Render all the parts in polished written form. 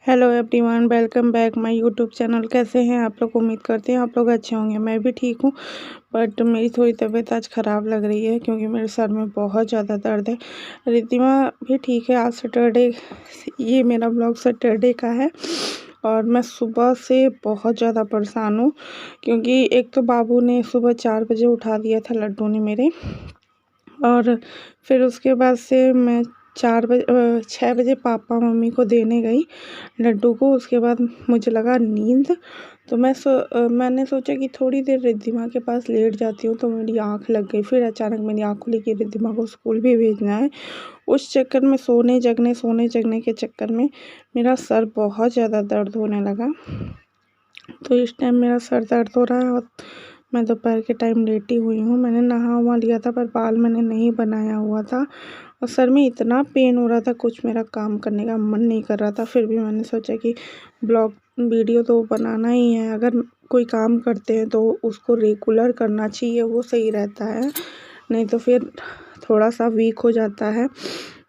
Hello everyone, welcome back my YouTube channel. कैसे हैं आप लोग? उम्मीद करते हैं आप लोग अच्छे होंगे। मैं भी ठीक हूँ, बट मेरी थोड़ी तबीयत आज ख़राब लग रही है क्योंकि मेरे सर में बहुत ज़्यादा दर्द है। रिद्धिमा भी ठीक है। आज सैटरडे, ये मेरा ब्लॉग सैटरडे का है और मैं सुबह से बहुत ज़्यादा परेशान हूँ क्योंकि एक तो बाबू ने सुबह 4 बजे उठा दिया था, लड्डू ने मेरे। और फिर उसके बाद से मैं 6 बजे पापा मम्मी को देने गई लड्डू को। उसके बाद मुझे लगा नींद, तो मैंने सोचा कि थोड़ी देर रिद्धिमा के पास लेट जाती हूँ, तो मेरी आँख लग गई। फिर अचानक मेरी आँख खुली कि रिद्धिमा को स्कूल भी भेजना है। उस चक्कर में सोने जगने के चक्कर में मेरा सर बहुत ज़्यादा दर्द होने लगा। तो इस टाइम मेरा सर दर्द हो रहा है और मैं दोपहर के टाइम लेटी हुई हूँ। मैंने नहा वहा लिया था पर बाल मैंने नहीं बनाया हुआ था और सर में इतना पेन हो रहा था, कुछ मेरा काम करने का मन नहीं कर रहा था। फिर भी मैंने सोचा कि ब्लॉग वीडियो तो बनाना ही है। अगर कोई काम करते हैं तो उसको रेगुलर करना चाहिए, वो सही रहता है, नहीं तो फिर थोड़ा सा वीक हो जाता है।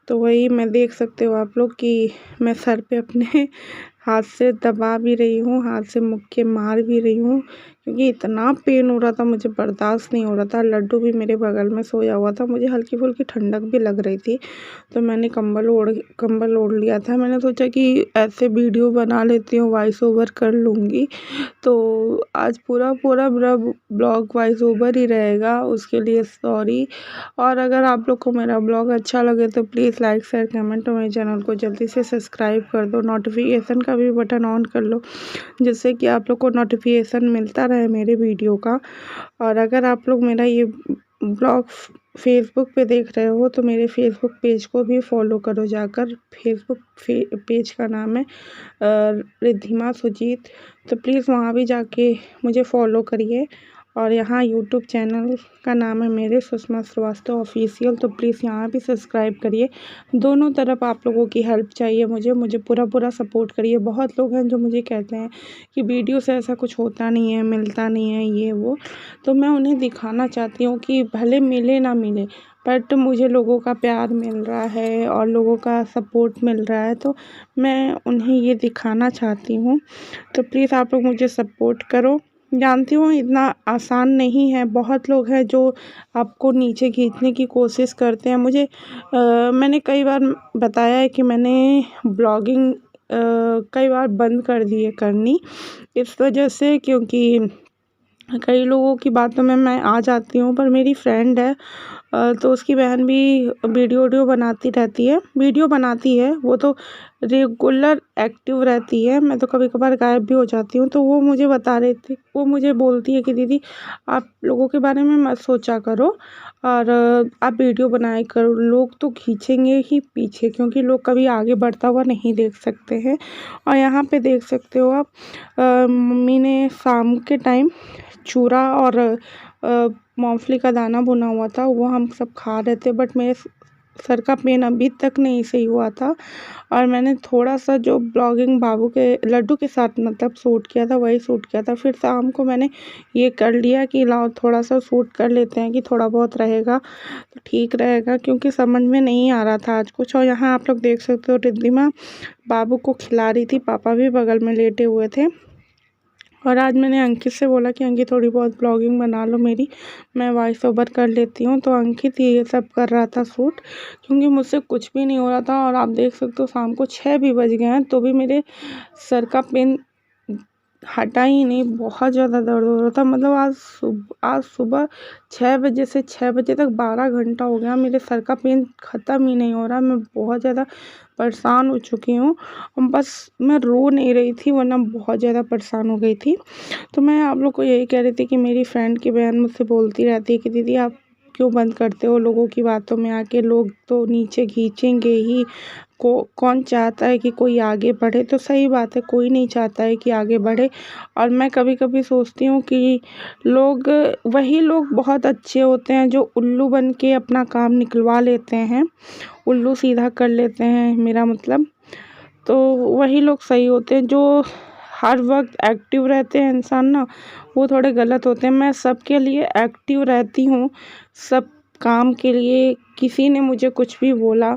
तो वही मैं देख सकते हो आप लोग कि मैं सर पे अपने हाथ से दबा भी रही हूँ, हाथ से मुक्के मार भी रही हूँ क्योंकि इतना पेन हो रहा था, मुझे बर्दाश्त नहीं हो रहा था। लड्डू भी मेरे बगल में सोया हुआ था, मुझे हल्की फुल्की ठंडक भी लग रही थी, तो मैंने कंबल ओढ़ लिया था। मैंने सोचा कि ऐसे वीडियो बना लेती हूँ, वॉइस ओवर कर लूँगी। तो आज पूरा मेरा ब्लॉग वॉइस ओवर ही रहेगा, उसके लिए सॉरी। और अगर आप लोग को मेरा ब्लॉग अच्छा लगे तो प्लीज़ लाइक शेयर कमेंट और मेरे चैनल को जल्दी से सब्सक्राइब कर दो। नोटिफिकेशन का भी बटन ऑन कर लो जिससे कि आप लोग को नोटिफिकेशन मिलता रहे मेरे वीडियो का। और अगर आप लोग मेरा ये ब्लॉग फेसबुक पे देख रहे हो तो मेरे फेसबुक पेज को भी फॉलो करो जाकर। फेसबुक पेज का नाम है रिद्धिमा सुजीत, तो प्लीज़ वहाँ भी जाके मुझे फॉलो करिए। और यहाँ यूट्यूब चैनल का नाम है मेरे सुषमा श्रीवास्तव ऑफिशियल, तो प्लीज़ यहाँ भी सब्सक्राइब करिए। दोनों तरफ आप लोगों की हेल्प चाहिए मुझे पूरा सपोर्ट करिए। बहुत लोग हैं जो मुझे कहते हैं कि वीडियो से ऐसा कुछ होता नहीं है, मिलता नहीं है ये वो, तो मैं उन्हें दिखाना चाहती हूँ कि भले मिले ना मिले बट मुझे लोगों का प्यार मिल रहा है और लोगों का सपोर्ट मिल रहा है, तो मैं उन्हें ये दिखाना चाहती हूँ। तो प्लीज़ आप लोग मुझे सपोर्ट करो। जानती हूँ इतना आसान नहीं है, बहुत लोग हैं जो आपको नीचे खींचने की कोशिश करते हैं। मैंने कई बार बताया है कि मैंने ब्लॉगिंग कई बार बंद कर दी है करनी, इस वजह से क्योंकि कई लोगों की बातों में मैं आ जाती हूँ। पर मेरी फ्रेंड है तो उसकी बहन भी वीडियो बनाती रहती है, वीडियो बनाती है, वो तो रेगुलर एक्टिव रहती है। मैं तो कभी कभार गायब भी हो जाती हूँ। तो वो मुझे बता रही थी, वो मुझे बोलती है कि दीदी आप लोगों के बारे में मत सोचा करो और आप वीडियो बनाया करो। लोग तो खींचेंगे ही पीछे क्योंकि लोग कभी आगे बढ़ता हुआ नहीं देख सकते हैं। और यहाँ पे देख सकते हो आप, मम्मी ने शाम के टाइम चूरा और मूंगफली का दाना भुना हुआ था, वो हम सब खा रहे थे। बट मेरे सर का पेन अभी तक नहीं सही हुआ था और मैंने थोड़ा सा जो ब्लॉगिंग बाबू के लड्डू के साथ मतलब शूट किया था वही शूट किया था। फिर शाम को मैंने ये कर लिया कि लाओ थोड़ा सा शूट कर लेते हैं कि थोड़ा बहुत रहेगा तो ठीक रहेगा, क्योंकि समझ में नहीं आ रहा था आज कुछ। और यहाँ आप लोग देख सकते हो रिद्धिमा बाबू को खिला रही थी, पापा भी बगल में लेटे हुए थे। और आज मैंने अंकित से बोला कि अंकित थोड़ी बहुत ब्लॉगिंग बना लो मेरी, मैं वॉइस ओवर कर लेती हूँ। तो अंकित ये सब कर रहा था शूट, क्योंकि मुझसे कुछ भी नहीं हो रहा था। और आप देख सकते हो शाम को 6 भी बज गए हैं तो भी मेरे सर का पेन हटा ही नहीं, बहुत ज़्यादा दर्द हो रहा था। मतलब आज सुबह 6 बजे से 6 बजे तक 12 घंटा हो गया, मेरे सर का पेन ख़त्म ही नहीं हो रहा। मैं बहुत ज़्यादा परेशान हो चुकी हूँ, बस मैं रो नहीं रही थी वरना बहुत ज़्यादा परेशान हो गई थी। तो मैं आप लोग को यही कह रही थी कि मेरी फ्रेंड की बहन मुझसे बोलती रहती है कि दीदी आप क्यों बंद करते हो लोगों की बातों में आके, लोग तो नीचे खींचेंगे ही। कौन चाहता है कि कोई आगे बढ़े? तो सही बात है, कोई नहीं चाहता है कि आगे बढ़े। और मैं कभी कभी सोचती हूँ कि वही लोग बहुत अच्छे होते हैं जो उल्लू बन के अपना काम निकलवा लेते हैं, उल्लू सीधा कर लेते हैं मेरा मतलब। तो वही लोग सही होते हैं, जो हर वक्त एक्टिव रहते हैं इंसान ना, वो थोड़े गलत होते हैं। मैं सबके लिए एक्टिव रहती हूँ, सब काम के लिए। किसी ने मुझे कुछ भी बोला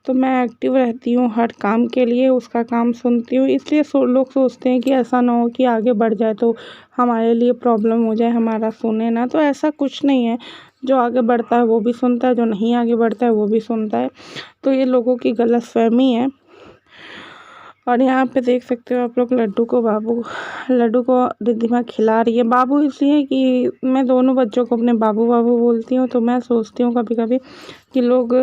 तो मैं एक्टिव रहती हूँ हर काम के लिए, उसका काम सुनती हूँ। इसलिए लोग सोचते हैं कि ऐसा ना हो कि आगे बढ़ जाए तो हमारे लिए प्रॉब्लम हो जाए, हमारा सुने ना, तो ऐसा कुछ नहीं है। जो आगे बढ़ता है वो भी सुनता है, जो नहीं आगे बढ़ता है वो भी सुनता है। तो ये लोगों की गलतफहमी है। और यहाँ पे देख सकते हो आप लोग लड्डू को रिद्धिमा खिला रही है। बाबू इसलिए कि मैं दोनों बच्चों को अपने बाबू बाबू बोलती हूँ, तो मैं सोचती हूँ कभी कभी कि लोग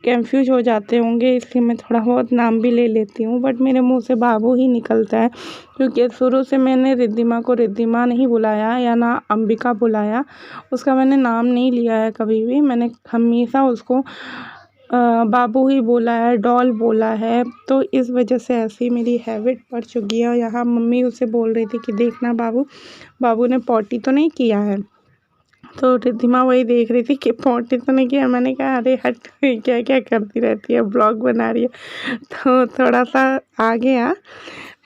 कंफ्यूज हो जाते होंगे, इसलिए मैं थोड़ा बहुत नाम भी ले लेती हूँ, बट मेरे मुंह से बाबू ही निकलता है। क्योंकि शुरू से मैंने रिद्धिमा को रिद्धिमा नहीं बुलाया या ना अंबिका बुलाया, उसका मैंने नाम नहीं लिया है कभी भी। मैंने हमेशा उसको बाबू ही बोला है, डॉल बोला है। तो इस वजह से ऐसी मेरी हैबिट पड़ चुकी है। और यहाँ मम्मी उसे बोल रही थी कि देखना बाबू ने पॉटी तो नहीं किया है। तो रिद्धिमा वही देख रही थी कि पॉटी तो नहीं किया। मैंने कहा अरे हट, क्या क्या करती रहती है, ब्लॉग बना रही है। तो थोड़ा सा आ गया,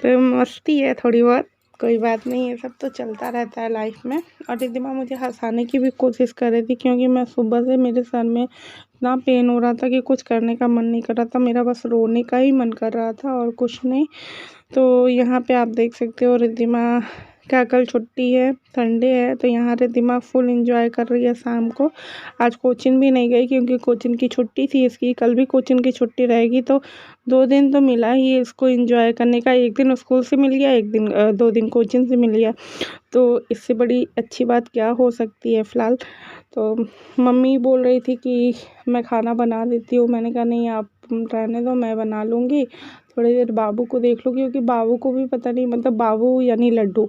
तो मस्ती है थोड़ी बहुत, कोई बात नहीं, ये सब तो चलता रहता है लाइफ में। और रिद्धिमा मुझे हंसाने की भी कोशिश कर रही थी, क्योंकि मैं सुबह से मेरे सर में इतना पेन हो रहा था कि कुछ करने का मन नहीं कर रहा था, मेरा बस रोने का ही मन कर रहा था और कुछ नहीं। तो यहाँ पे आप देख सकते हो रिद्धिमा का कल छुट्टी है, संडे है, तो यहाँ रिद्धिमा फुल एंजॉय कर रही है शाम को। आज कोचिंग भी नहीं गई क्योंकि कोचिंग की छुट्टी थी इसकी, कल भी कोचिंग की छुट्टी रहेगी। तो 2 दिन तो मिला ही इसको एंजॉय करने का, 1 दिन स्कूल से मिल गया, 2 दिन कोचिंग से मिल गया। तो इससे बड़ी अच्छी बात क्या हो सकती है फ़िलहाल। तो मम्मी बोल रही थी कि मैं खाना बना देती हूँ, मैंने कहा नहीं आप रहने दो, मैं बना लूँगी, थोड़ी देर बाबू को देख लो। क्योंकि बाबू को भी पता नहीं, मतलब बाबू यानी लड्डू,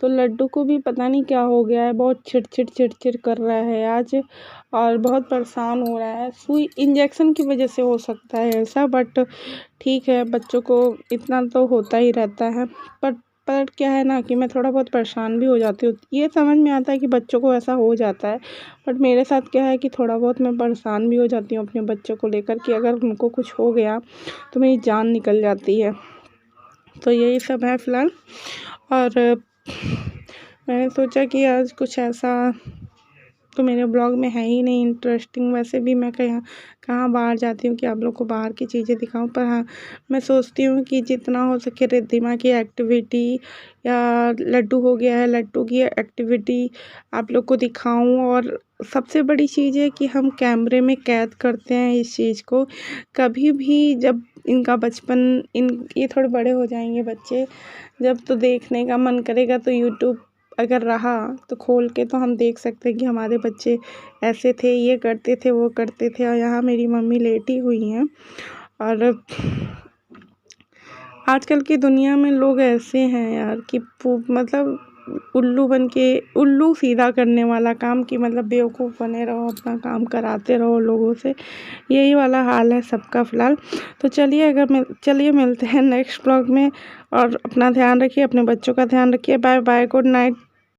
तो लड्डू को भी पता नहीं क्या हो गया है, बहुत चिड़चिड़ कर रहा है आज और बहुत परेशान हो रहा है। सुई इंजेक्शन की वजह से हो सकता है ऐसा, बट ठीक है, बच्चों को इतना तो होता ही रहता है। पर क्या है ना कि मैं थोड़ा बहुत परेशान भी हो जाती हूँ। ये समझ में आता है कि बच्चों को ऐसा हो जाता है, बट मेरे साथ क्या है कि थोड़ा बहुत मैं परेशान भी हो जाती हूँ अपने बच्चों को लेकर, कि अगर उनको कुछ हो गया तो मेरी जान निकल जाती है। तो यही सब है फ़िलहाल। और मैंने सोचा कि आज कुछ ऐसा तो मेरे ब्लॉग में है ही नहीं इंटरेस्टिंग। वैसे भी मैं कहाँ बाहर जाती हूँ कि आप लोग को बाहर की चीज़ें दिखाऊं, पर हाँ, मैं सोचती हूँ कि जितना हो सके रिद्धिमा की एक्टिविटी या लड्डू हो गया है, लड्डू की एक्टिविटी आप लोग को दिखाऊं। और सबसे बड़ी चीज़ है कि हम कैमरे में कैद करते हैं इस चीज़ को। कभी भी जब इनका बचपन ये थोड़े बड़े हो जाएंगे बच्चे, जब तो देखने का मन करेगा तो यूट्यूब अगर रहा तो खोल के तो हम देख सकते हैं कि हमारे बच्चे ऐसे थे, ये करते थे, वो करते थे। और यहाँ मेरी मम्मी लेटी हुई हैं। और आजकल की दुनिया में लोग ऐसे हैं यार कि मतलब उल्लू सीधा करने वाला काम, कि मतलब बेवकूफ़ बने रहो, अपना काम कराते रहो लोगों से, यही वाला हाल है सबका फ़िलहाल। तो चलिए मिलते हैं नेक्स्ट ब्लॉग में। और अपना ध्यान रखिए, अपने बच्चों का ध्यान रखिए। Bye bye, good night.